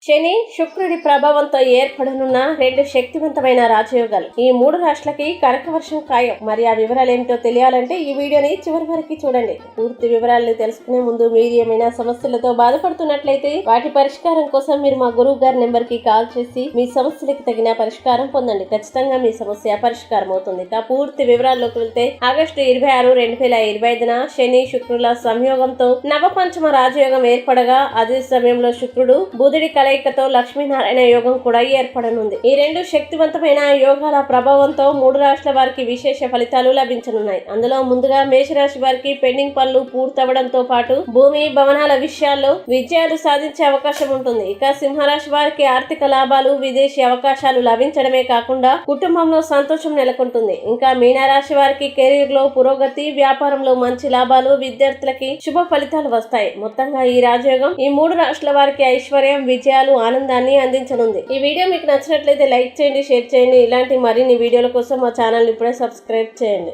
శని శుక్రుడి ప్రభావంతో ఏర్పడనున్న రెండు శక్తివంతమైన రాజయోగాలు ఈ మూడు రాష్ట్రాలకి కనకవర్షం ఖాయం. మరి ఆ వివరాలు ఏమిటో తెలియాలంటే ఈ వీడియోని చివరి వరకు చూడండి. పూర్తి వివరాలను తెలుసుకునే ముందు మీరు ఏమైనా సమస్యలతో బాధపడుతున్నట్లయితే వాటి పరిష్కారం కోసం మీరు మా గురువు గారి నెంబర్ కి కాల్ చేసి మీ సమస్యలకు తగిన పరిష్కారం పొందండి. ఖచ్చితంగా మీ సమస్య పరిష్కారం అవుతుంది. పూర్తి వివరాల్లోకి వెళ్తే ఆగస్టు 26, 2025న శని శుక్రుల సంయోగంతో నవపంచమ రాజయోగం ఏర్పడగా అదే సమయంలో శుక్రుడు బుధుడి కలయికతో లక్ష్మీనారాయణ యోగం కూడా ఏర్పడనుంది. ఈ రెండు శక్తివంతమైన యోగాల ప్రభావంతో మూడు రాశుల వారికి విశేష ఫలితాలు లభించనున్నాయి. అందులో ముందుగా మేషరాశి వారికి పెండింగ్ పనులు పూర్తవడంతో పాటు భూమి భవనాల విషయాల్లో విజయాలు సాధించే అవకాశం ఉంటుంది. ఇక సింహరాశి వారికి ఆర్థిక లాభాలు, విదేశీ అవకాశాలు లభించడమే కాకుండా కుటుంబంలో సంతోషం నెలకొంటుంది. ఇంకా మీనరాశి వారికి కెరీర్ లో పురోగతి, వ్యాపారంలో మంచి లాభాలు, విద్యార్థులకి శుభ ఫలితాలు వస్తాయి. మొత్తంగా ఈ రాజయోగం ఈ మూడు రాశుల వారికి ఐశ్వర్యం, విజయాలు, ఆనందాన్ని అందించనుంది. ఈ వీడియో మీకు నచ్చినట్లయితే లైక్ చేయండి, షేర్ చేయండి. ఇలాంటి మరిన్ని వీడియోల కోసం మా ఛానల్ ఇప్పుడే సబ్స్క్రైబ్ చేయండి.